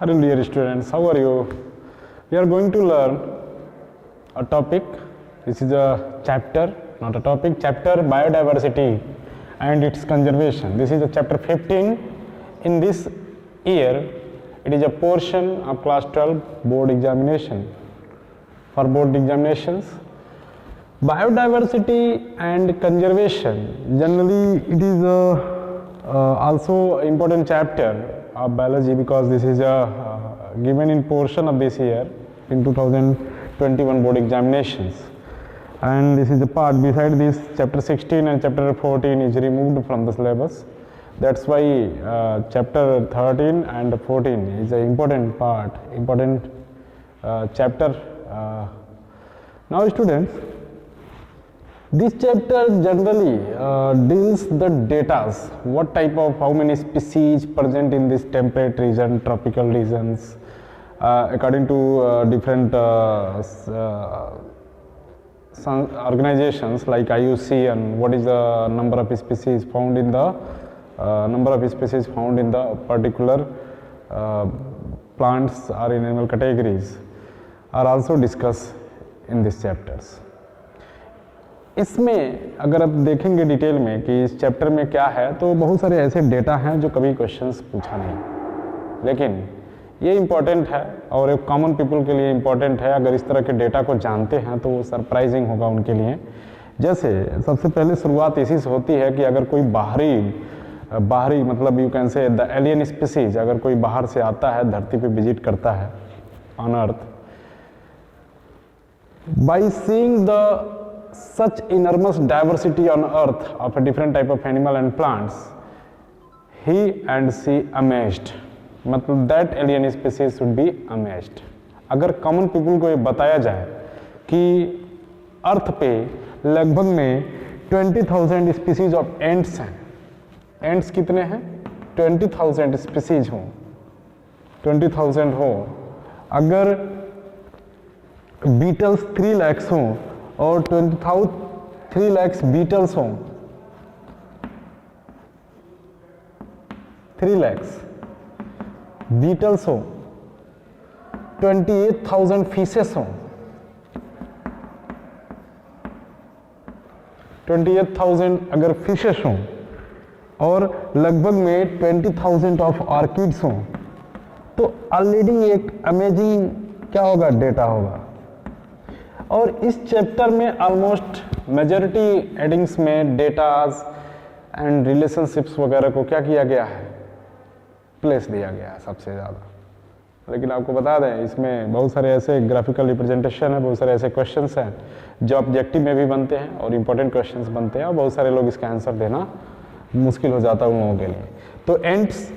Hello dear students, how are you? We are going to learn a topic. This is a chapter, not a topic, chapter biodiversity and its conservation. This is a chapter 15 in this year. It is a portion of class 12 board examination. For board examinations, biodiversity and conservation, generally it is also important chapter of biology because this is given in portion of this year in 2021 board examinations, and this is a part. Beside this, chapter 16 and chapter 14 is removed from the syllabus. That's why chapter 13 and 14 is an important part, important chapter. Now students, this chapter generally deals the data, what type of, how many species present in this temperate region, tropical regions, according to different organizations like IUC, and what is the number of species found in the particular plants or animal categories are also discussed in these chapters. इसमें अगर आप देखेंगे detail में कि इस chapter में क्या है, तो बहुत सारे ऐसे डेटा हैं जो कभी क्वेश्चंस पूछा नहीं, लेकिन ये इम्पोर्टेंट है और एक कॉमन पीपल के लिए इम्पोर्टेंट है. अगर इस तरह के डेटा को जानते हैं तो वो सरप्राइजिंग होगा उनके लिए. जैसे सबसे पहले शुरुआत इसी से होती है कि अगर कोई बाहरी मतलब you can say the alien species, अगर कोई बाहर से आता है, धरती पे विजिट करता है on earth, by seeing the such enormous diversity on earth of a different type of animal and plants, he and she amazed, मतलब that alien species should be amazed. अगर common people को ये बताया जाए कि अर्थ पे लगभग में 20,000 स्पीसीज ऑफ एंट्स हैं. एंट्स कितने हैं? 20,000 स्पीसीज हों, 20,000 हो. अगर बीटल्स 3 लाख हों और 3 लाख बीटल्स हों, 3 लाख बीटल्स हों, 28,000 फिशेस हों, 28,000 अगर फिशेस हों और लगभग में 20,000 ऑफ ऑर्किड्स हों, तो ऑलरेडी एक अमेजिंग क्या होगा, डेटा होगा. और इस चैप्टर में ऑलमोस्ट मेजॉरिटी हेडिंग्स में डेटाज एंड रिलेशनशिप्स वगैरह को क्या किया गया है, प्लेस दिया गया है सबसे ज़्यादा. लेकिन आपको बता दें, इसमें बहुत सारे ऐसे ग्राफिकल रिप्रेजेंटेशन है, बहुत सारे ऐसे क्वेश्चंस हैं जो ऑब्जेक्टिव में भी बनते हैं और इम्पोर्टेंट क्वेश्चंस बनते हैं, और बहुत सारे लोग इसका आंसर देना मुश्किल हो जाता है उन लोगों के लिए. तो एंट्स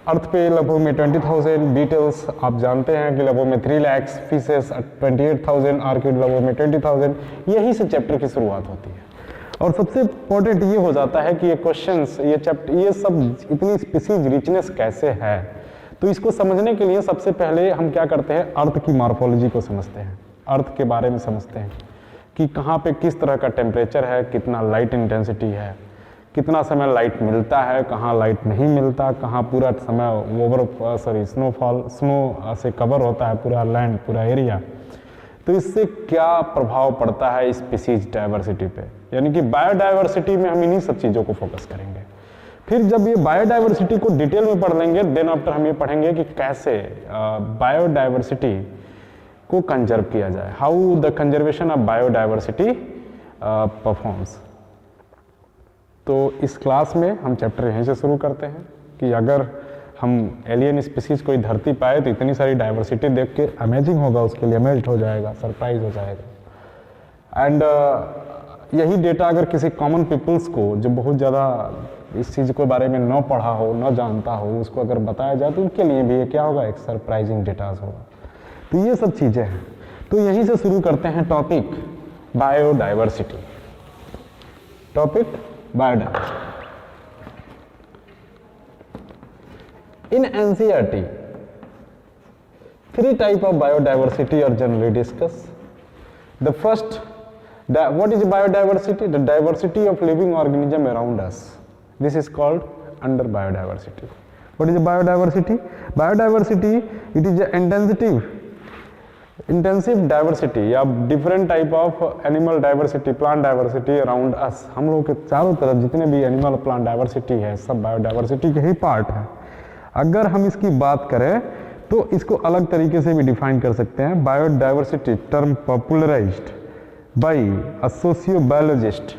अर्थ पे लगभग में 20,000 बीटल्स, आप जानते हैं कि लगभग में 3 लाख फिशेस, 28,000 ऑर्किड, लगभग में 20,000. यही से चैप्टर की शुरुआत होती है. और सबसे इम्पोर्टेंट ये हो जाता है कि ये क्वेश्चंस, ये चैप्टर, ये सब इतनी स्पीसीज रिचनेस कैसे है, तो इसको समझने के लिए सबसे पहले हम क्या करते हैं, अर्थ की मॉर्फोलॉजी को समझते हैं, अर्थ के बारे में समझते हैं कि कहाँ पे किस तरह का टेम्परेचर है, कितना लाइट इंटेंसिटी है, कितना समय लाइट मिलता है, कहाँ लाइट नहीं मिलता, कहाँ पूरा समय स्नो से कवर होता है पूरा लैंड, पूरा एरिया. तो इससे क्या प्रभाव पड़ता है स्पीसीज डाइवर्सिटी पे, यानी कि बायोडाइवर्सिटी में हम इन्हीं सब चीज़ों को फोकस करेंगे. फिर जब ये बायोडाइवर्सिटी को डिटेल में पढ़ लेंगे, देन आफ्टर हम ये पढ़ेंगे कि कैसे बायोडाइवर्सिटी को कंजर्व किया जाए, how the conservation of biodiversity performs. तो इस क्लास में हम चैप्टर यहीं से शुरू करते हैं कि अगर हम एलियन स्पीसीज कोई धरती पाए तो इतनी सारी डाइवर्सिटी देख के अमेजिंग होगा, उसके लिए अमेज्ड हो जाएगा, सरप्राइज हो जाएगा. एंड यही डेटा अगर किसी कॉमन पीपल्स को जो बहुत ज़्यादा इस चीज़ के बारे में न पढ़ा हो, न जानता हो, उसको अगर बताया जाए तो उनके लिए भी ये क्या होगा, एक सरप्राइजिंग डेटाज होगा. तो ये सब चीज़ें हैं. तो यहीं से शुरू करते हैं topic biodiversity. Topic biodiversity. In NCERT, 3 types of biodiversity are generally discussed. The first, what is biodiversity? The diversity of living organism around us. This is called under biodiversity. What is biodiversity? Biodiversity, it is a intensive diversity या different type of animal diversity, plant diversity around us. हम लोग के चारों तरफ जितने भी animal plant diversity है सब biodiversity के ही पार्ट है. अगर हम इसकी बात करें तो इसको अलग तरीके से भी डिफाइन कर सकते हैं. Biodiversity term popularized by a sociobiologist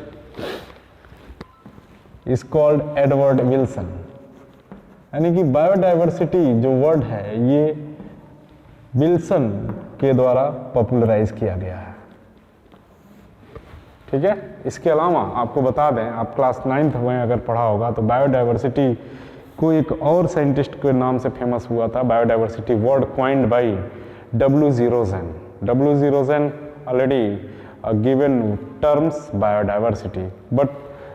is called Edward Wilson. यानी कि बायोडाइवर्सिटी जो वर्ड है ये विल्सन के द्वारा पॉपुलराइज किया गया है. ठीक है. इसके अलावा आपको बता दें, आप क्लास 9th में अगर पढ़ा होगा तो बायोडाइवर्सिटी को एक और साइंटिस्ट के नाम से फेमस हुआ था. Biodiversity word coined by W.G. Rosen. W.G. Rosen already given terms biodiversity, but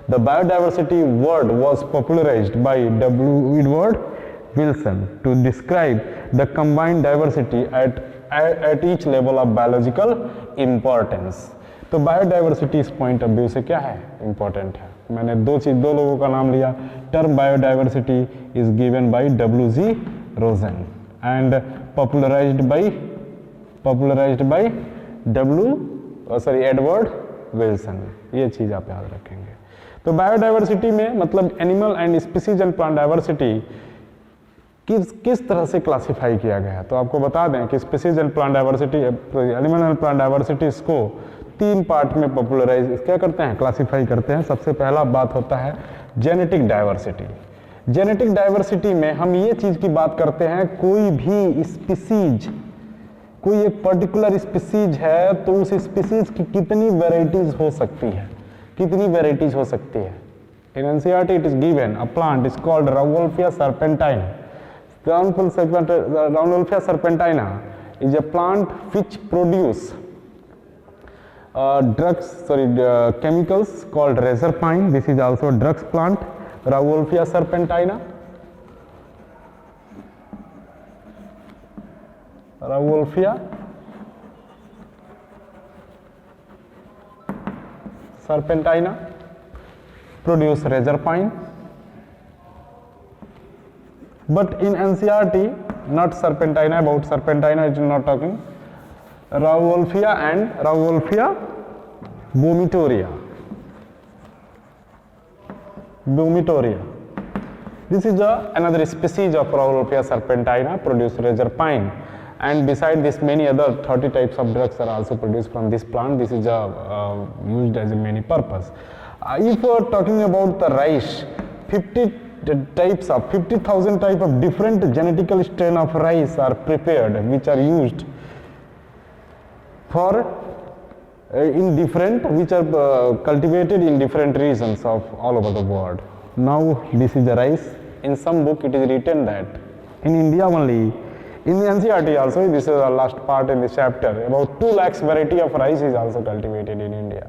the biodiversity word was popularized by W. Edward Wilson to describe the combined diversity at each level of biological importance. तो biodiversity इस point of view से क्या है, important है. मैंने दो लोगों का नाम लिया. Term biodiversity is given by W.G. Rosen and popularised bye Edward Wilson. ये चीज आप याद रखेंगे. तो बायोडाइवर्सिटी में मतलब animal and species and plant diversity किस तरह से क्लासिफाई किया गया है. तो आपको बता दें कि species and plant diversity, animal and plant diversity को 3 पार्ट में पॉपुलराइज क्या करते हैं, क्लासिफाई करते हैं. सबसे पहला बात होता है जेनेटिक डाइवर्सिटी. जेनेटिक डाइवर्सिटी में हम ये चीज की बात करते हैं, कोई भी स्पीसीज, कोई एक पर्टिकुलर स्पीसीज है तो उस स्पीसीज की कितनी वेराइटीज हो सकती है, In NCERT it is given a plant is called Rauwolfia serpentina. Rauwolfia serpentina is a plant which produce chemicals called razor pine. This is also a drugs plant, Rauwolfia serpentina. Rauwolfia serpentina produce razor pine, but in NCERT not serpentina, about serpentina it is not talking. Rauwolfia and Rauwolfia bomitoria. This is another species of Rauwolfia serpentina, produce razor pine, and beside this many other 30 types of drugs are also produced from this plant. This is used as a many purpose. If we are talking about the rice, 50,000 types of different genetical strain of rice are prepared, which are used for which are cultivated in different regions of all over the world. Now this is the rice. In some book it is written that in India only, in the NCERT also, this is the last part in this chapter, about 2 lakhs variety of rice is also cultivated in India.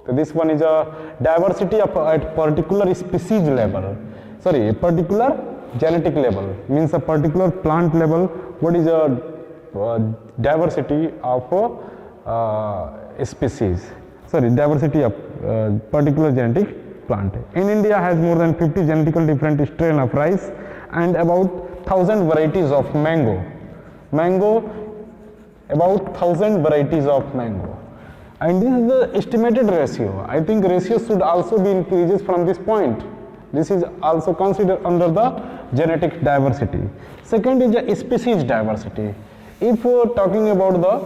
So this one is a diversity of at particular species level, a particular genetic level, means a particular plant level. What is a diversity of species, diversity of particular genetic plant. In India has more than 50 genetically different strain of rice and about 1,000 varieties of mango, about 1,000 varieties of mango. And this is the estimated ratio. I think ratio should also be increases from this point. This is also considered under the genetic diversity. Second is the species diversity. If we are talking about the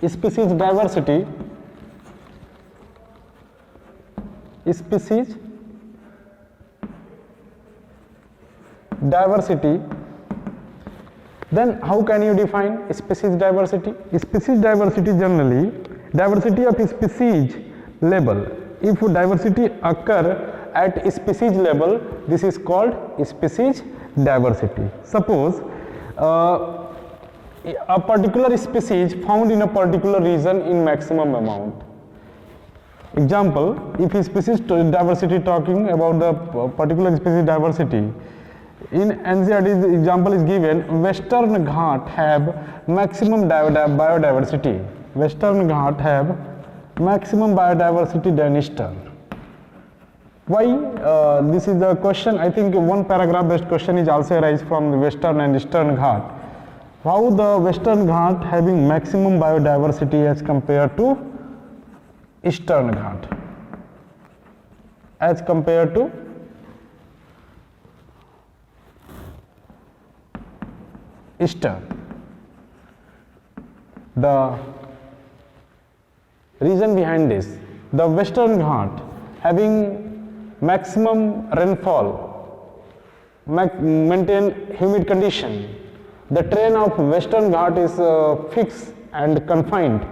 species diversity, then how can you define species diversity? Species diversity generally, diversity of species level. If diversity occur at species level, this is called species diversity. Suppose a particular species found in a particular region in maximum amount. Example, if species diversity talking about the particular species diversity, in NCERT example is given, Western Ghat have maximum biodiversity. Western Ghat have maximum biodiversity than Eastern. Why this is the question? I think one paragraph based question is also arise from the Western and Eastern Ghat. How the Western Ghat having maximum biodiversity as compared to Eastern Ghat? As compared to Eastern. The reason behind this, the Western Ghat having maximum rainfall, maintain humid condition. The terrain of Western Ghat is fixed and confined.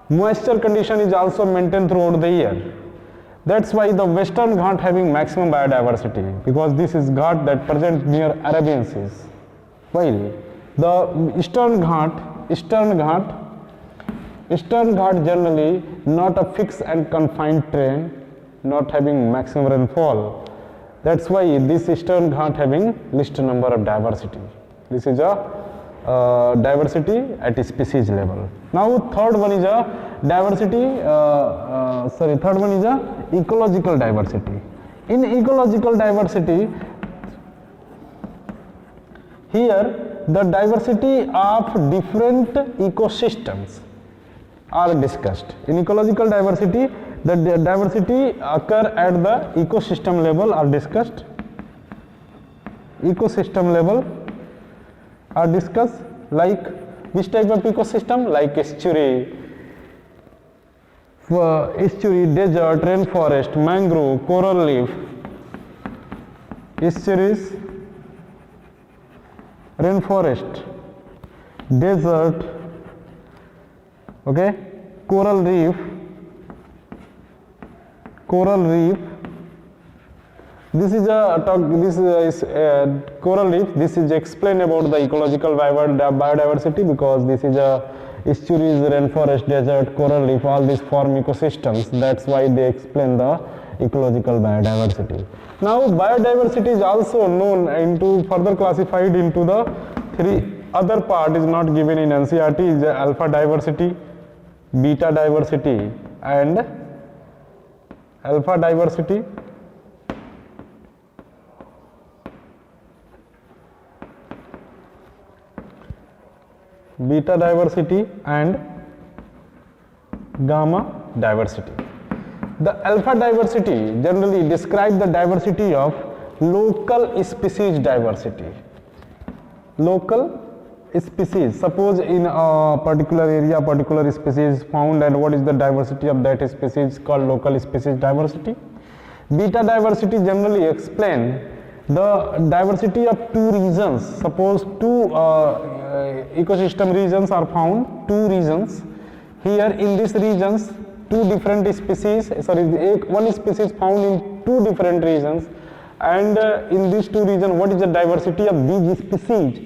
Moisture condition is also maintained throughout the year. That's why the Western Ghat having maximum biodiversity, because this is Ghat that present near Arabian Seas. While the Eastern Ghat generally not a fixed and confined terrain, not having maximum rainfall. That's why this Eastern Ghat having least number of diversity. This is a diversity at a species level. Now third one is a diversity, third one is a ecological diversity. In ecological diversity, here the diversity of different ecosystems are discussed. In ecological diversity, the diversity occur at the ecosystem level are discussed. Ecosystem level are discussed, like which type of ecosystem? Like estuary, desert, rainforest, mangrove, coral reef, estuaries, rainforest, desert, okay, coral reef. This is coral reef. This is explain about the ecological biodiversity, because this is a estuaries, rainforest, desert, coral reef. All these form ecosystems. That's why they explain the ecological biodiversity. Now biodiversity is also known into further classified into the three other part is not given in NCERT is alpha diversity, beta diversity and alpha diversity, beta diversity and gamma diversity. The alpha diversity generally describe the diversity of local species diversity. Local species, suppose in a particular area particular species found, and what is the diversity of that species called local species diversity. Beta diversity generally explain the diversity of two regions. Suppose two ecosystem regions are found, two regions. Here in these regions two different species, one species found in two different regions, and in these two regions what is the diversity of these species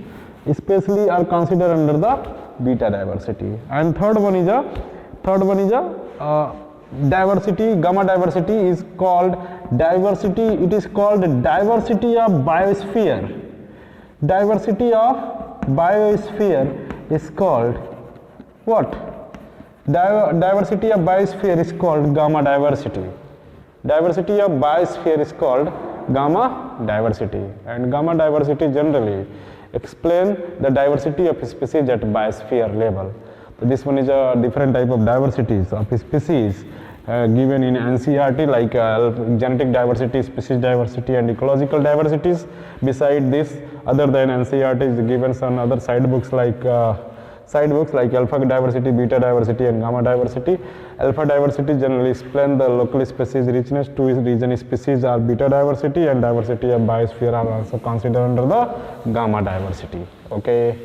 especially are considered under the beta diversity. And third one is a diversity, gamma diversity is called diversity, it is called diversity of biosphere. Diversity of biosphere is called what? Diversity of biosphere is called gamma diversity. Diversity of biosphere is called gamma diversity, and gamma diversity generally explain the diversity of species at biosphere level. So this one is a different type of diversities of species given in NCERT, like genetic diversity, species diversity and ecological diversities. Beside this, other than NCERT is given some other side books like alpha diversity, beta diversity and gamma diversity. Alpha diversity generally explain the local species richness. Two region species are beta diversity, and diversity of biosphere are also considered under the gamma diversity. Okay.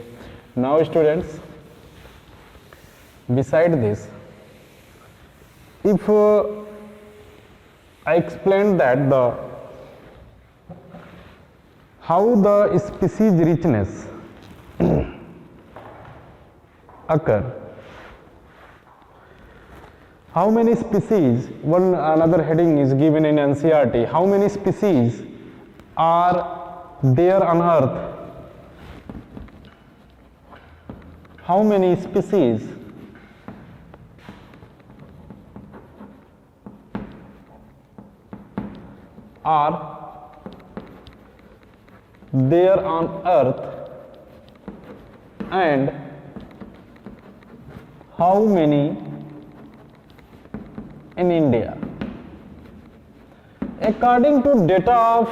Now students, beside this, if I explained that how the species richness occur, how many species, another heading is given in NCERT, how many species are there on earth, how many species are there on earth and how many in India? According to data of,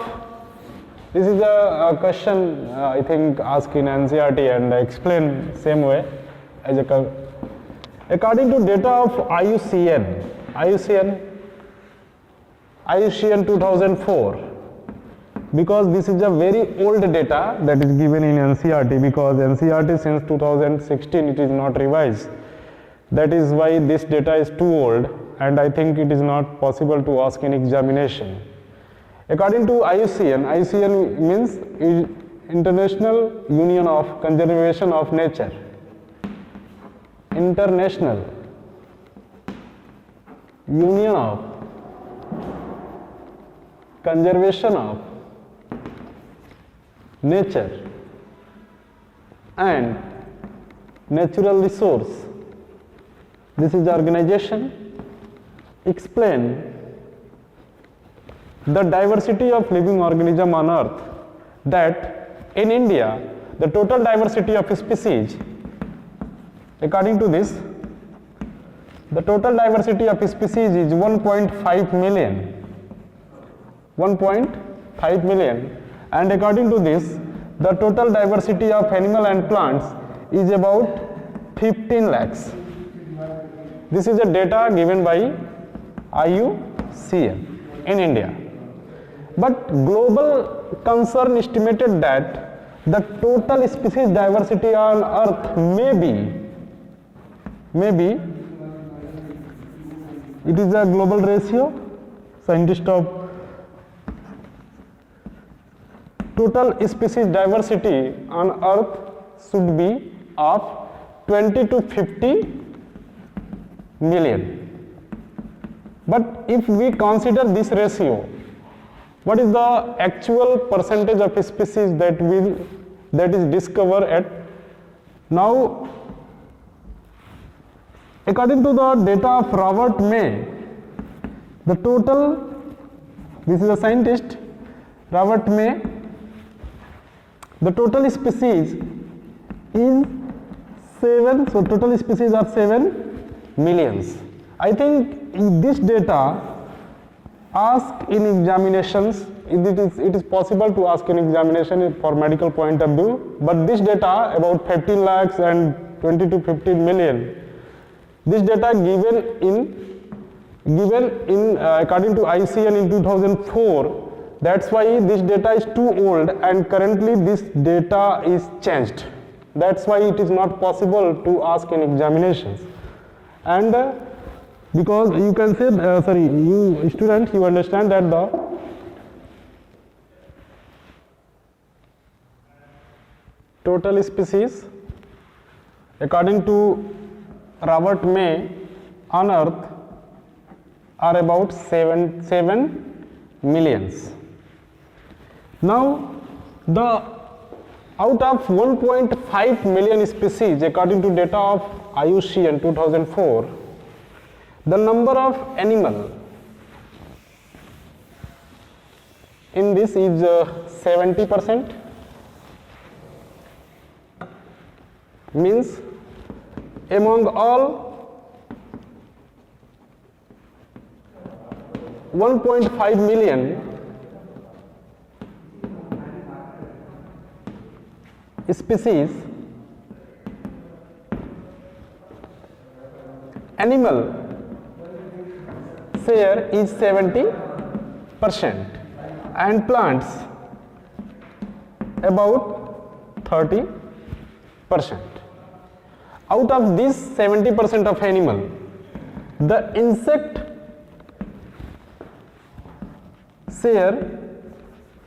this is a question I think asked in NCERT and explained same way as a, according to data of IUCN 2004, because this is a very old data that is given in NCERT, because NCERT since 2016 it is not revised. That is why this data is too old, and I think it is not possible to ask in examination. According to IUCN means International Union of Conservation of Nature. International Union of Conservation of Nature and Natural Resource. This is the organization explain the diversity of living organism on earth, that in India the total diversity of species, according to this, the total diversity of species is 1.5 million, 1.5 million, and according to this, the total diversity of animal and plants is about 15 lakhs. This is the data given by IUCN in India. But global concern estimated that the total species diversity on earth may be, it is a global ratio, scientists of total species diversity on earth should be of 20 to 50 million. But if we consider this ratio, what is the actual percentage of species that is discovered at now? According to the data of Robert May, the total, this is a scientist, Robert May, the total species is 7, so total species are 7 millions. I think this data ask in examinations, it is possible to ask in examination for medical point of view, but this data about 15 lakhs and 20 to 15 million, this data given in according to IUCN in 2004, that's why this data is too old and currently this data is changed. That's why it is not possible to ask in examinations. And because you can say, you student, you understand that the total species according to Robert May on earth are about 7 millions. Now the out of 1.5 million species according to data of IUCN 2004, the number of animal in this is 70%, means among all 1.5 million species, animal share is 70% and plants about 30%. Out of this 70% of animal, the insect share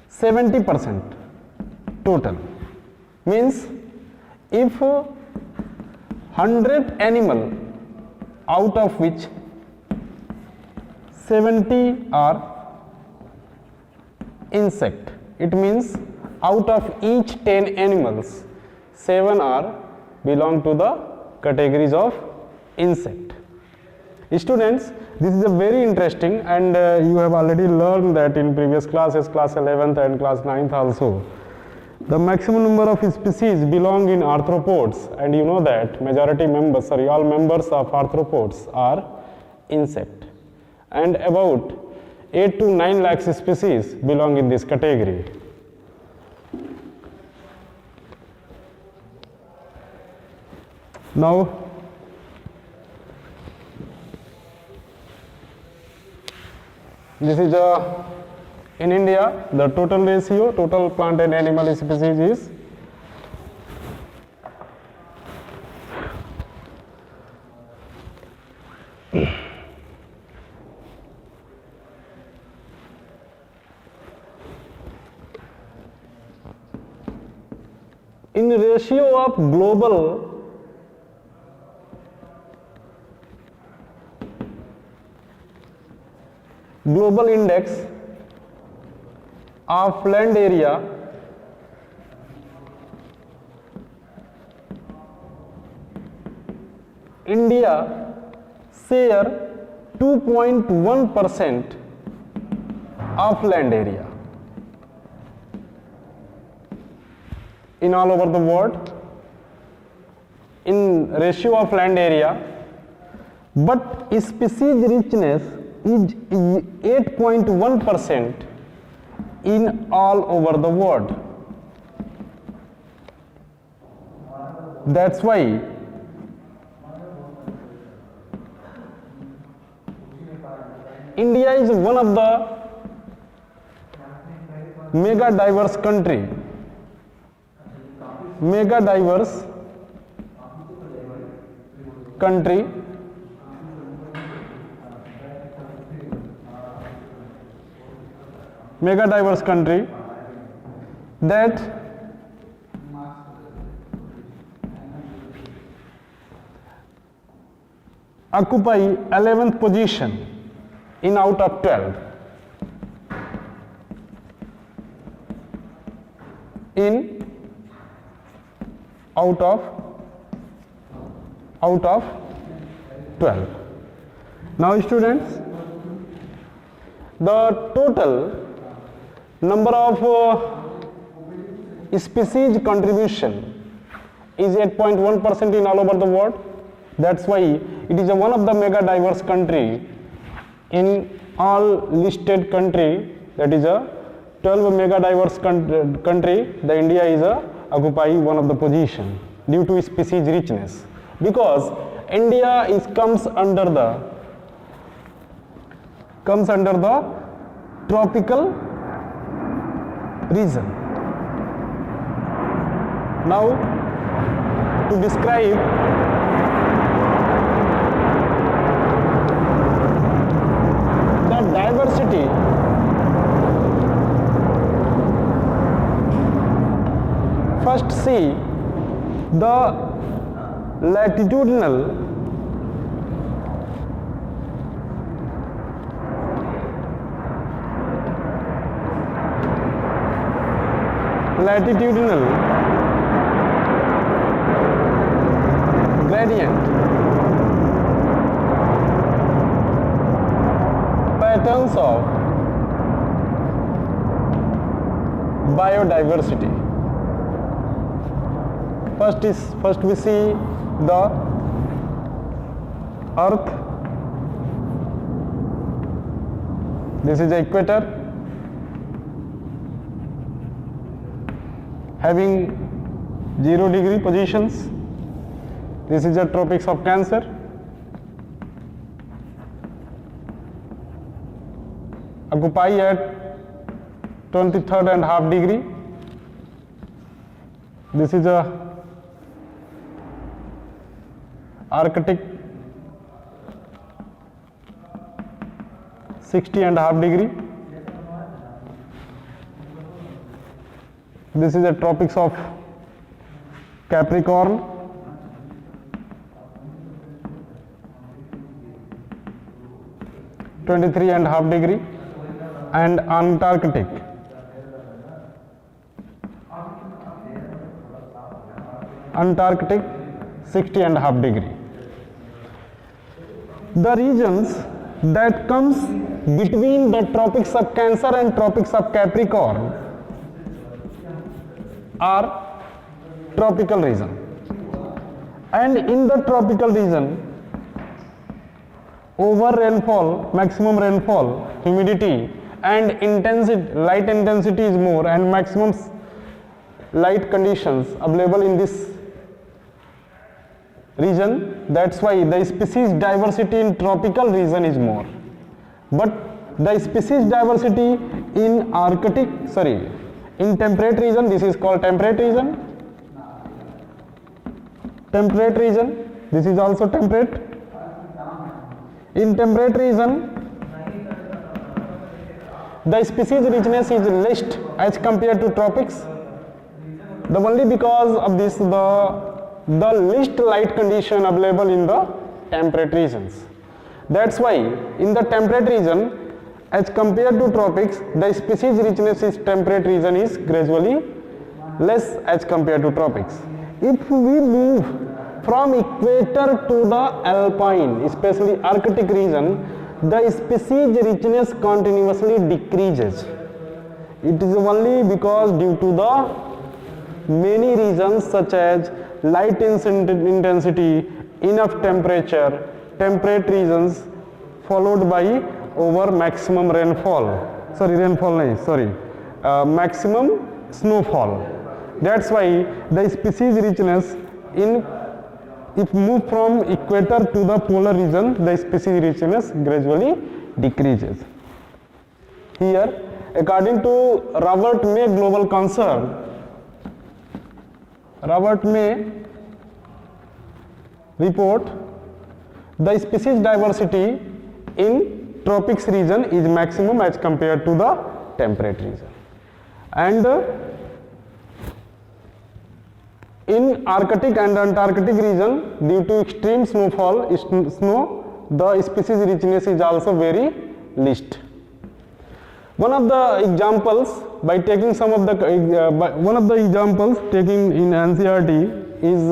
70% total. Means if 100 animal out of which 70 are insect, it means out of each 10 animals 7 are belong to the categories of insect. Students, this is a very interesting, and you have already learned that in previous classes, class 11th and class 9th also. The maximum number of species belong in arthropods, and you know that majority members, sorry, all members of arthropods are insect, and about 8 to 9 lakhs species belong in this category. Now, this is in India, the total ratio, total plant and animal species is in ratio of global index of land area, India share 2.1% of land area in all over the world in ratio of land area, but species richness is 8.1% in all over the world. That's why India is one of the mega diverse country. Mega diverse country that occupy 11th position in out of 12 in out of 12. Now students, the total number of species contribution is 8.1% in all over the world. That's why it is one of the mega diverse country in all listed country, that is a 12 mega diverse country. The India is occupy one of the position due to species richness, because India is comes under the tropical region. Now, to describe the diversity first see the latitudinal gradient patterns of biodiversity. First we see the earth. This is the equator having 0 degree positions. This is the tropics of Cancer. Occupy at 23rd and half degree. This is a Arctic 60 and half degree. This is the tropics of Capricorn. (23 and half degree), and Antarctic. Antarctic 60 and half degree. the regions that comes between the tropics of Cancer and tropics of Capricorn are tropical region, and in the tropical region over rainfall, maximum rainfall, humidity and intensity, light intensity is more, and maximum light conditions available in this region. That's why the species diversity in tropical region is more. But the species diversity in in temperate region, this is called temperate region. Temperate region, this is also temperate. In temperate region, the species richness is least as compared to tropics. The only because of this, the least light condition available in the temperate regions. That's why in the temperate region as compared to tropics, the species richness in temperate region is gradually less as compared to tropics. If we move from equator to the alpine, especially Arctic region, the species richness continuously decreases. It is only because due to the many reasons such as light intensity, enough temperature, temperate regions followed by over maximum rainfall, maximum snowfall. That's why the species richness if move from equator to the polar region, the species richness gradually decreases. Here, according to Robert May global concern, Robert May report, the species diversity in tropics region is maximum as compared to the temperate region, and in Arctic and Antarctic region, due to extreme snowfall, the species richness is also very least. One of the examples, by taking some of the one of the examples taken in NCERT is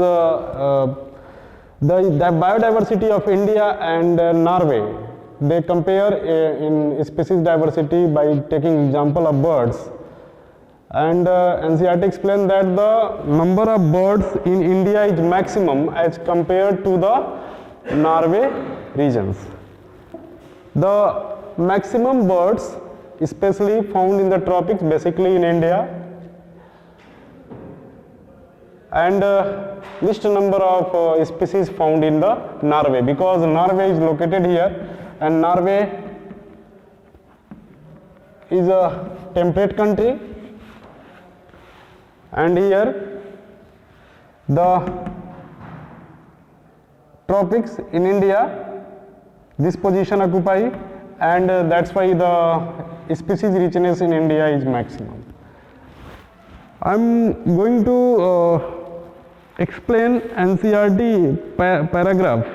the biodiversity of India and Norway. They compare in species diversity by taking example of birds. And NCERT explained that the number of birds in India is maximum as compared to the Norway regions. The maximum birds especially found in the tropics, basically in India, and least number of species found in the Norway, because Norway is located here and Norway is a temperate country. And here the tropics in India, this position occupy, and that's why the species richness in India is maximum. I'm going to explain NCERT paragraph.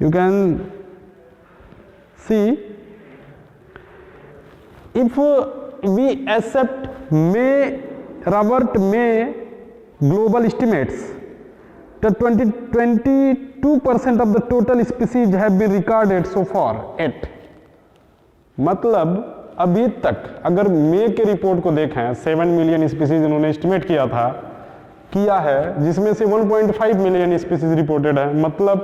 You can see, if we accept Robert May global estimates, the 22% of the total species have been recorded so far at, मतलब अभी तक अगर मे के report को देखें 7 million species इन्होंने estimate किया है जिसमें से 1.5 मिलियन स्पीसीज रिपोर्टेड है, मतलब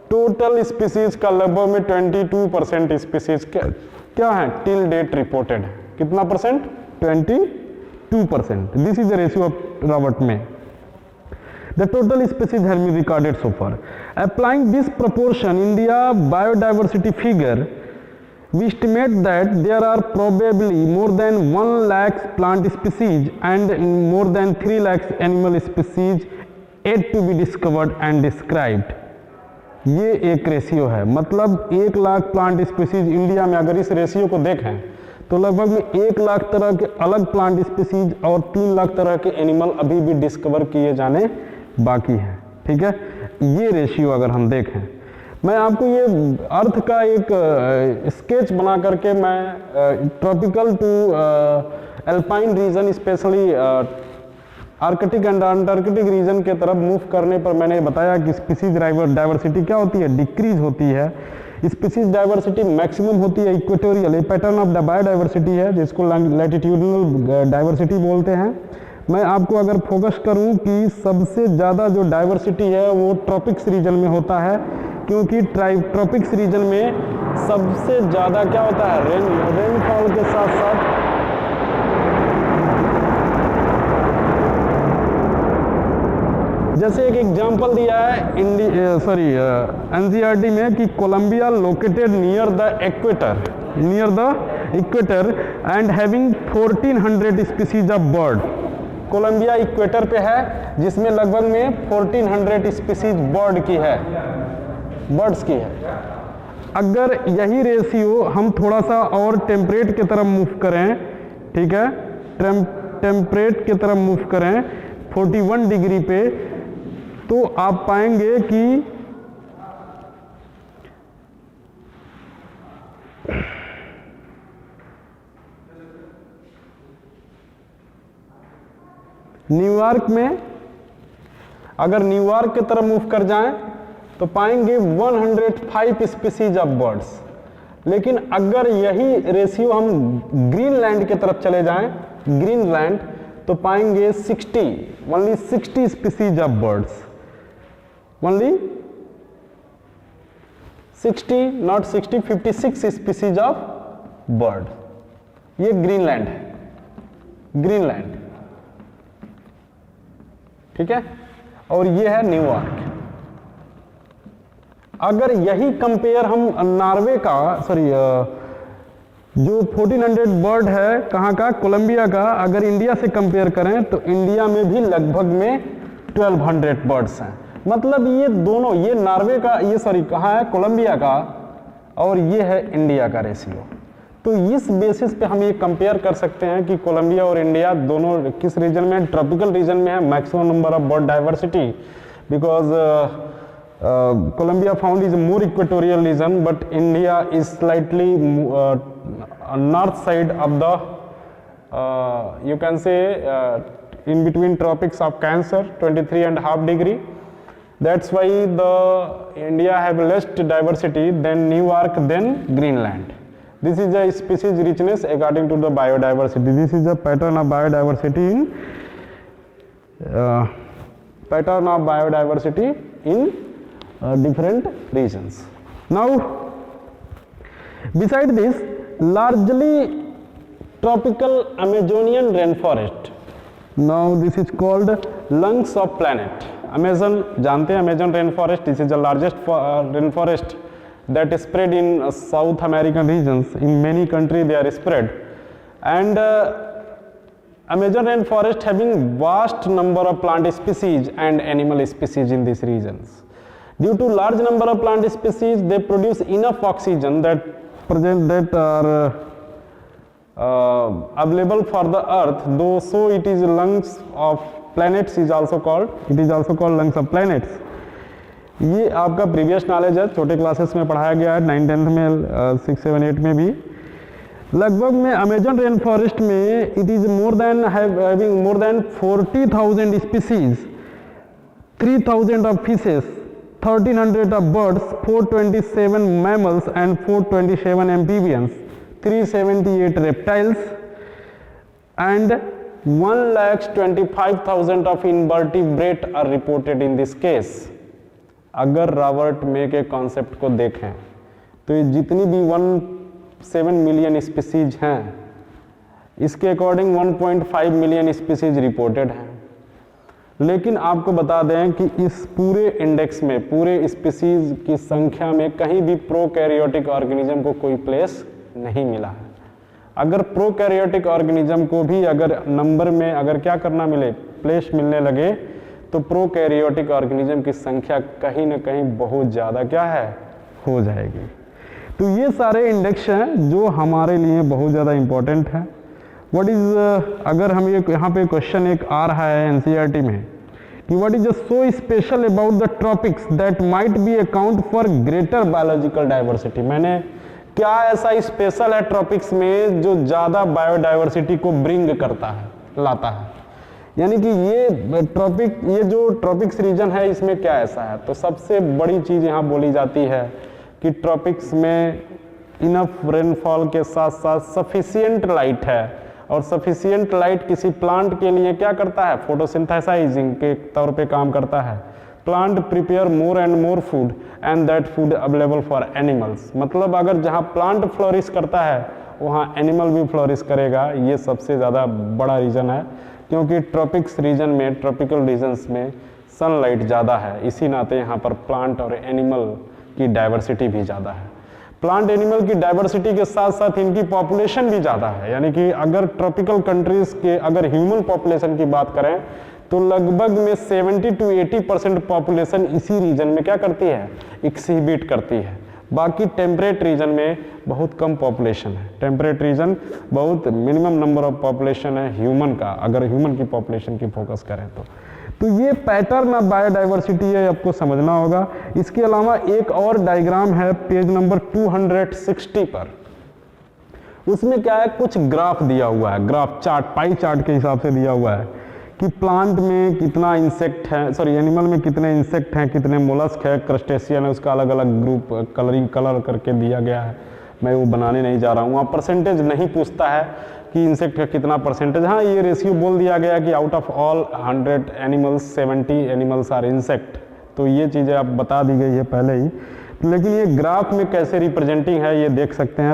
टोटल स्पीसीज का लगभग में 22% स्पीसीज क्या है टिल डेट रिपोर्टेड है. कितना percent? 22%. This is the ratio of Robert may. The total species have been recorded so far. Applying this proportion India biodiversity figure, we estimate that there are probably more than 1 lakh plant species and more than 3 lakh animal species yet to be discovered and described. ये एक ratio है, मतलब 1 lakh plant species India में अगर इस ratio को देखें तो लगभग में 1 लाख तरह के अलग प्लांट स्पीसीज और 3 लाख तरह के एनिमल अभी भी डिस्कवर किए जाने बाकी है. ठीक है, ये रेशियो अगर हम देखें, मैं आपको ये अर्थ का एक स्केच बना करके मैं tropical to alpine region specially Arctic and Antarctic region के तरफ मूव करने पर मैंने बताया कि स्पीसीज डाइवर्सिटी क्या होती है, डिक्रीज होती है। स्पीसीज डाइवर्सिटी मैक्सिमम होती है इक्वेटोरियल, ये पैटर्न ऑफ द बायोडाइवर्सिटी है जिसको लैटिट्यूडिनल डाइवर्सिटी बोलते हैं। मैं आपको अगर फोकस करूं कि सबसे ज़्यादा जो डाइवर्सिटी है वो ट्रॉपिक्स रीजन में होता है, क्योंकि ट्रॉपिक्स रीजन में सबसे ज़्यादा क्या होता है, रेनफॉल के साथ साथ जैसे एक एग्जांपल दिया है एनसीईआरटी में कि Colombia located near the equator and having 1400 species of bird. Colombia equator पे है जिसमें लगभग में 1400 स्पीसीज बर्ड्स की है। अगर यही रेशियो हम थोड़ा सा और टेम्परेट की तरफ मूव करें, ठीक है, टेम्परेट की तरफ मूव करें 41 डिग्री पे, तो आप पाएंगे कि न्यूयॉर्क में, अगर न्यूयॉर्क की तरफ मूव कर जाएं तो पाएंगे 105 स्पीसीज ऑफ बर्ड्स। लेकिन अगर यही रेशियो हम ग्रीनलैंड की तरफ चले जाएं, ग्रीनलैंड, तो पाएंगे only 60 species of birds, only 60, not 60, 56 species of bird. ये ग्रीनलैंड है, ग्रीनलैंड, ठीक है, और ये है न्यूयॉर्क। अगर यही कंपेयर हम नॉर्वे का, जो 1400 बर्ड है कहाँ का, कोलंबिया का, अगर इंडिया से कंपेयर करें तो इंडिया में भी लगभग में 1200 बर्ड्स हैं। मतलब ये दोनों, ये नॉर्वे का, ये कहाँ है, कोलंबिया का, और ये है इंडिया का रेशियो। तो इस बेसिस पे हम ये कंपेयर कर सकते हैं कि कोलंबिया और इंडिया दोनों किस रीजन में, ट्रॉपिकल रीजन में है, maximum number of bird diversity, because Colombia found is a more equatorial region, but India is slightly north side of the, you can say, in between tropics of Cancer, 23.5 degree. That's why the India have less diversity than Newark, than Greenland. This is a species richness according to the biodiversity. This is a pattern of biodiversity in different regions. Now, beside this, largely tropical Amazonian rainforest. Now, this is called lungs of planet. Amazon, जानते हैं Amazon rainforest. This is the largest rainforest that is spread in South American regions. In many countries, they are spread, and Amazon rainforest having vast number of plant species and animal species in these regions. Due to large number of plant species, they produce enough oxygen that are available for the earth, though so it is lungs of planets is also called, it is also called lungs of planets. ये आपका previous knowledge है, छोटे classes में पढ़ाया गया है, 9th 10th में, 6 7 8 में भी। लगभग में अमेजन रेन फॉरेस्ट में it is more than having more than 40,000 species, 3,000 of fishes, 1,300 of birds, 427 mammals and 427 amphibians, 378 reptiles and 1,25,000 of invertebrate are reported in this case. अगर रॉबर्ट मे के कॉन्सेप्ट को देखें तो ये जितनी भी 1.7 मिलियन स्पीसीज हैं, इसके अकॉर्डिंग 1.5 मिलियन स्पीसीज रिपोर्टेड हैं। लेकिन आपको बता दें कि इस पूरे इंडेक्स में, पूरे स्पीसीज की संख्या में कहीं भी प्रोकैरियोटिक ऑर्गेनिज्म को कोई प्लेस नहीं मिला है। अगर प्रोकैरियोटिक ऑर्गेनिज्म को भी अगर नंबर में अगर क्या करना मिले, प्लेस मिलने लगे, तो प्रोकैरियोटिक ऑर्गेनिज्म की संख्या कहीं ना कहीं बहुत ज़्यादा क्या है, हो जाएगी। तो ये सारे इंडेक्स हैं जो हमारे लिए बहुत ज़्यादा इम्पोर्टेंट है। व्हाट इज, अगर हम ये यहाँ पे क्वेश्चन एक आ रहा है एनसीईआरटी में कि what is so special about the tropics that might be account for greater biological diversity, मैंने क्या ऐसा स्पेशल है ट्रॉपिक्स में जो ज़्यादा बायोडाइवर्सिटी को ब्रिंग करता है, लाता है। यानी कि ये जो ट्रॉपिक्स रीजन है इसमें क्या ऐसा है, तो सबसे बड़ी चीज़ यहाँ बोली जाती है कि ट्रॉपिक्स में इनफ रेनफॉल के साथ साथ सफिशिएंट लाइट है, और सफिशिएंट लाइट किसी प्लांट के लिए क्या करता है, फोटोसिंथेसाइजिंग के तौर पे काम करता है। Plant prepare more and more food and that food available for animals, मतलब अगर जहाँ प्लांट फ्लोरिश करता है वहाँ एनिमल भी फ्लोरिश करेगा। ये सबसे ज़्यादा बड़ा रीज़न है, क्योंकि ट्रॉपिक्स रीजन में, ट्रॉपिकल रीजन्स में सनलाइट ज़्यादा है, इसी नाते यहाँ पर प्लांट और एनिमल की डाइवर्सिटी भी ज़्यादा है। प्लांट एनिमल की डाइवर्सिटी के साथ साथ इनकी पॉपुलेशन भी ज़्यादा है, यानी कि अगर ट्रॉपिकल कंट्रीज़ के अगर ह्यूमन पॉपुलेशन की बात करें तो लगभग में 70 to 80% पॉपुलेशन इसी रीजन में क्या करती है, एक्सिबिट करती है। बाकी टेम्परेट रीजन में बहुत कम पॉपुलेशन है। टेम्परेट रीजन बहुत मिनिमम नंबर ऑफ पॉपुलेशन है ह्यूमन का, अगर ह्यूमन की पॉपुलेशन की फोकस करें तो ये पैटर्न ऑफ बायोडाइवर्सिटी है, आपको समझना होगा। इसके अलावा एक और डायग्राम है पेज नंबर 260 पर, उसमें क्या है, कुछ ग्राफ दिया हुआ है, ग्राफ चार्ट, पाई चार्ट के हिसाब से दिया हुआ है कि प्लांट में कितना इंसेक्ट है, सॉरी एनिमल में कितने इंसेक्ट हैं, कितने मोलस्क है, क्रस्टेशियन है, उसका अलग अलग ग्रुप कलर करके दिया गया है। मैं वो बनाने नहीं जा रहा हूँ। वहाँ परसेंटेज नहीं पूछता है कि इंसेक्ट का कितना परसेंटेज, हाँ ये रेशियो बोल दिया गया कि out of all 100 animals 70 animals are insect, तो ये चीज़ें आप बता दी गई है पहले ही। लेकिन ये ग्राफ में कैसे रिप्रेजेंटिंग है ये देख सकते हैं।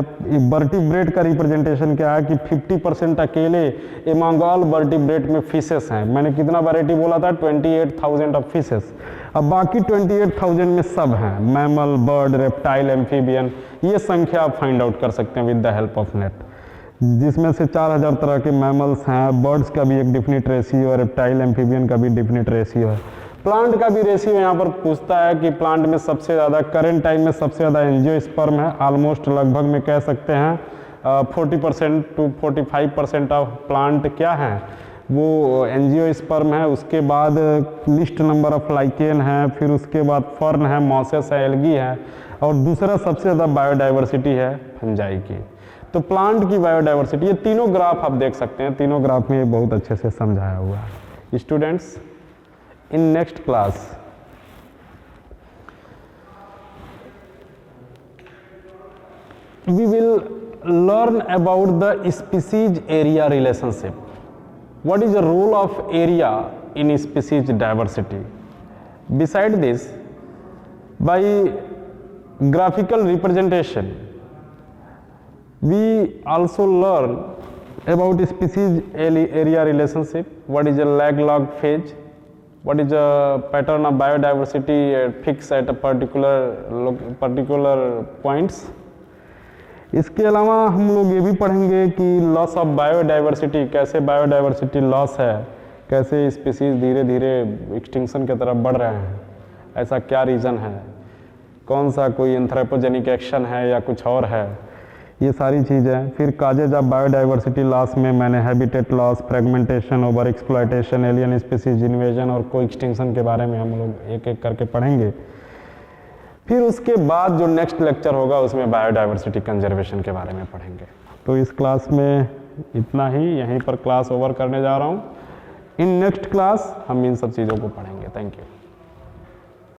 वर्टिब्रेट का रिप्रेजेंटेशन क्या है कि 50% अकेले एमंग ऑल वर्टिब्रेट में फिशेस हैं। मैंने कितना वैरायटी बोला था, 28,000 ऑफ फिशेस। अब बाकी 28,000 में सब हैं, मैमल, बर्ड, रेप्टाइल, एम्फीबियन, ये संख्या आप फाइंड आउट कर सकते हैं with the help of net, जिसमें से 4000 तरह के मैमल्स हैं, बर्ड्स का भी एक डिफिनिट रेशियो है, रेप्टाइल एम्फीबियन का भी डिफिनिट रेशियो है। प्लांट का भी रेशियो यहाँ पर पूछता है कि प्लांट में सबसे ज़्यादा करंट टाइम में सबसे ज़्यादा एंजियोस्पर्म है, ऑलमोस्ट लगभग में कह सकते हैं 40% to 45% ऑफ प्लांट क्या हैं, वो एंजियोस्पर्म है। उसके बाद लिस्ट नंबर ऑफ लाइकेन है, फिर उसके बाद फर्न है, मॉसेस है, एल्गी है, और दूसरा सबसे ज़्यादा बायोडाइवर्सिटी है फंजाई की। तो प्लांट की बायोडाइवर्सिटी, ये तीनों ग्राफ आप देख सकते हैं, तीनों ग्राफ में ये बहुत अच्छे से समझाया हुआ है। Students, in next class we will learn about the species area relationship. What is the role of area in species diversity? Beside this, by graphical representation we also learn about species area relationship. What is a lag-log phase? What is the pattern of biodiversity fixed at a particular points? इसके अलावा हम लोग ये भी पढ़ेंगे कि loss of biodiversity, कैसे biodiversity loss है, कैसे स्पीसीज धीरे धीरे एक्सटिंक्शन की तरफ बढ़ रहे हैं, ऐसा क्या रीज़न है, कौन सा कोई एंथ्रोपोजेनिक एक्शन है या कुछ और है, ये सारी चीज़ें। फिर काजेज ऑफ बायोडाइवर्सिटी लॉस में मैंने habitat loss, fragmentation, over exploitation, alien species invasion और को एक्सटिंक्शन के बारे में हम लोग एक एक करके पढ़ेंगे। फिर उसके बाद जो नेक्स्ट लेक्चर होगा उसमें बायोडाइवर्सिटी कंजर्वेशन के बारे में पढ़ेंगे। तो इस क्लास में इतना ही, यहीं पर क्लास ओवर करने जा रहा हूँ। इन नेक्स्ट क्लास हम इन सब चीज़ों को पढ़ेंगे। Thank you.